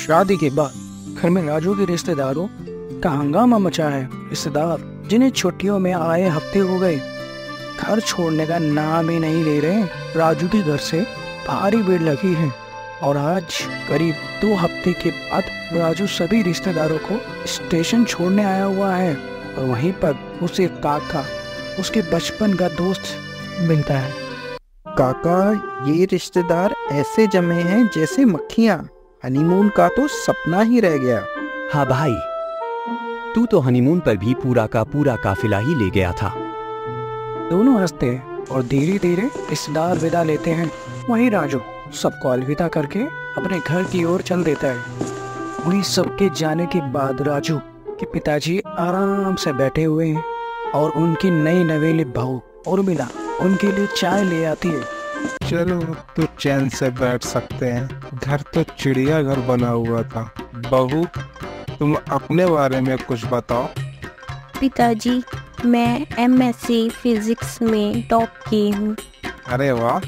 शादी के बाद घर में राजू के रिश्तेदारों का हंगामा मचा है। रिश्तेदार जिन्हें छुट्टियों में आए हफ्ते हो गए, घर छोड़ने का नाम ही नहीं ले रहे। राजू के घर से भारी भीड़ लगी है और आज करीब 2 हफ्ते के बाद राजू सभी रिश्तेदारों को स्टेशन छोड़ने आया हुआ है और वहीं पर उसे काका, उसके बचपन का दोस्त मिलता है। काका, ये रिश्तेदार ऐसे जमे हैं जैसे मक्खियाँ। हनीमून का तो सपना ही रह गया। हाँ भाई, तू तो हनीमून पर भी पूरा का पूरा काफिला ही ले गया था। दोनों हंसते और धीरे धीरे रिश्तेदार विदा लेते हैं। वहीं राजू सबको अलविदा करके अपने घर की ओर चल देता है। वहीं सबके जाने के बाद राजू के पिताजी आराम से बैठे हुए हैं और उनकी नई नवेली बहू उर्मिला उनके लिए चाय ले आती है। चलो तो चैन से बैठ सकते हैं। घर तो चिड़ियाघर बना हुआ था। बहू, तुम अपने बारे में कुछ बताओ। पिताजी, मैं एमएससी फिजिक्स में टॉप की हूँ। अरे वाह,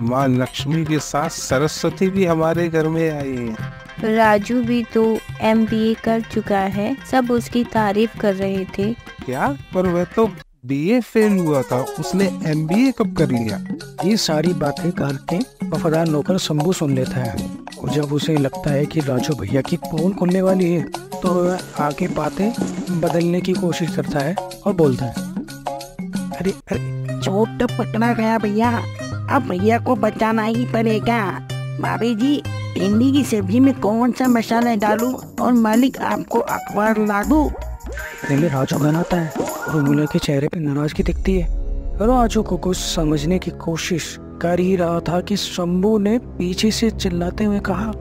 माँ लक्ष्मी के साथ सरस्वती भी हमारे घर में आई है। राजू भी तो एमबीए कर चुका है। सब उसकी तारीफ कर रहे थे। क्या? पर वह तो बीए फेल हुआ था, उसने एमबीए कब कर लिया? ये सारी बातें करके वफादार नौकर शंभू सुन लेता है और जब उसे लगता है कि राजू भैया की पोल खुलने वाली है तो वह आके बातें बदलने की कोशिश करता है और बोलता है, अरे चोट तो पकड़ा गया भैया, अब भैया को बचाना ही पड़ेगा। भाभी जी, भिंडी की सब्जी में कौन सा मसाला डालूं और मालिक आपको अखबार ला दूं? पहले राजू बनाता है और उर्मिला के चेहरे पे नाराजगी दिखती है। राजू को कुछ समझने की कोशिश कर ही रहा था कि शंभू ने पीछे से चिल्लाते हुए कहा,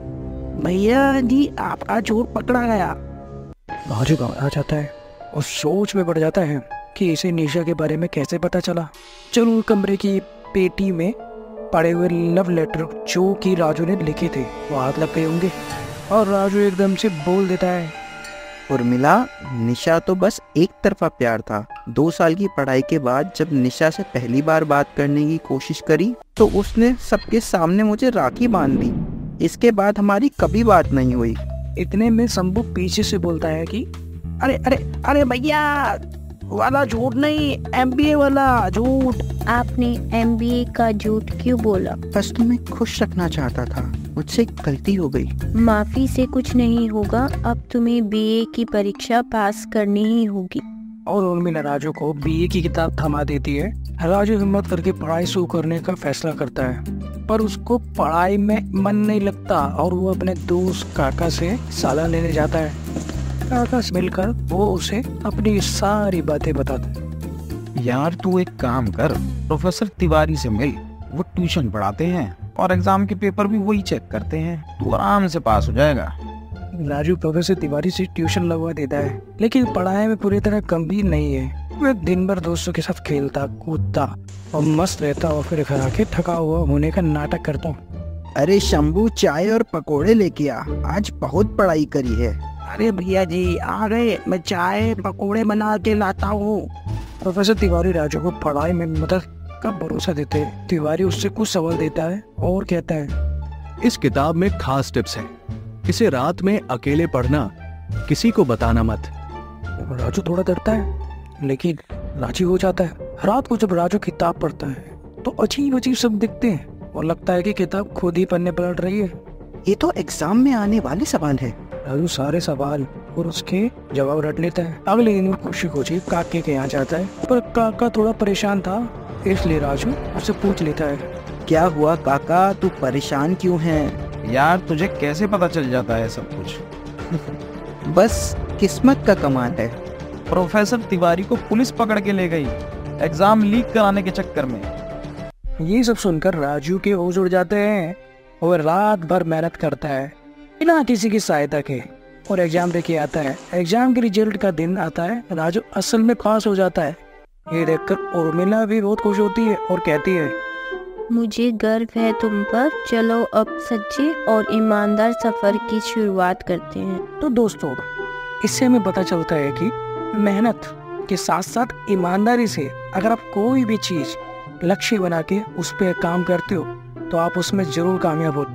भैया जी, आपका चोट पकड़ा गया। राजू घबरा जाता है और सोच में पड़ जाता है कि इसे निशा के बारे में कैसे पता चला। जरूर कमरे की पेटी में पड़े हुए लव लेटर जो कि राजू ने लिखे थे वो हाथ लग गए होंगे और राजू एकदम से बोल देता है, उर्मिला, निशा तो बस एक तरफा प्यार था। 2 साल की पढ़ाई के बाद जब निशा से पहली बार बात करने की कोशिश करी तो उसने सबके सामने मुझे राखी बांध दी। इसके बाद हमारी कभी बात नहीं हुई। इतने में शंभू पीछे से बोलता है कि अरे अरे अरे भैया, वाला झूठ नहीं, एमबीए वाला झूठ। आपने एमबीए का झूठ क्यों बोला? बस तुम्हें खुश रखना चाहता था, मुझसे गलती हो गई। माफी से कुछ नहीं होगा, अब तुम्हें बीए की परीक्षा पास करनी ही होगी। और उर्मिला राजू को बीए की किताब थमा देती है। राजू हिम्मत करके पढ़ाई शुरू करने का फैसला करता है, पर उसको पढ़ाई में मन नहीं लगता और वो अपने दोस्त काका से सलाह लेने जाता है। काका से मिलकर वो उसे अपनी सारी बातें बताता है। यार, तू एक काम कर, प्रोफेसर तिवारी से मिल। वो ट्यूशन पढ़ाते हैं और एग्जाम के पेपर भी वही चेक करते हैं। तू आराम से पास हो जाएगा। राजू प्रोफेसर तिवारी से ट्यूशन लगवा देता है, लेकिन पढ़ाई में पूरी तरह गंभीर नहीं है। वह दिन भर दोस्तों के साथ खेलता कूदता और मस्त रहता और फिर घर आके थका हुआ होने का नाटक करता। अरे शंभू, चाय और पकोड़े लेके आ, आज बहुत पढ़ाई करी है। अरे भैया जी, आ गए, मैं चाय पकोड़े बना के लाता हूँ। प्रोफेसर तिवारी राजू को पढ़ाई में मदद का भरोसा देते हैं। तिवारी उससे कुछ सवाल देता है और कहता है, इस किताब में खास टिप्स हैं। इसे रात में अकेले पढ़ना, किसी को बताना मत। राजू थोड़ा डरता है लेकिन राजी हो जाता है। रात को जब राजू किताब पढ़ता है तो अजीब अजीब शब्द दिखते हैं और लगता है कि किताब खुद ही पन्ने पलट रही है। ये तो एग्जाम में आने वाले सवाल है। राजू सारे सवाल और उसके जवाब रट लेता है। अगले दिन वो खुशी खुशी काके के यहाँ जाता है, पर काका थोड़ा परेशान था, इसलिए राजू उससे पूछ लेता है, क्या हुआ काका, तू परेशान क्यों है? यार, तुझे कैसे पता चल जाता है सब कुछ? बस किस्मत का कमाल है। प्रोफेसर तिवारी को पुलिस पकड़ के ले गई एग्जाम लीक कराने के चक्कर में। ये सब सुनकर राजू के होश उड़ जाते हैं और रात भर मेहनत करता है बिना किसी की सहायता के और एग्जाम देके आता है। एग्जाम के रिजल्ट का दिन आता है, राजू असल में पास हो जाता है। ये देखकर उर्मिला भी बहुत खुश होती है और कहती है, मुझे गर्व है तुम पर। चलो अब सच्चे और ईमानदार सफर की शुरुआत करते हैं। तो दोस्तों, इससे हमें पता चलता है कि मेहनत के साथ साथ ईमानदारी से अगर आप कोई भी चीज लक्ष्य बना के उस पर काम करते हो तो आप उसमें जरूर कामयाब हो।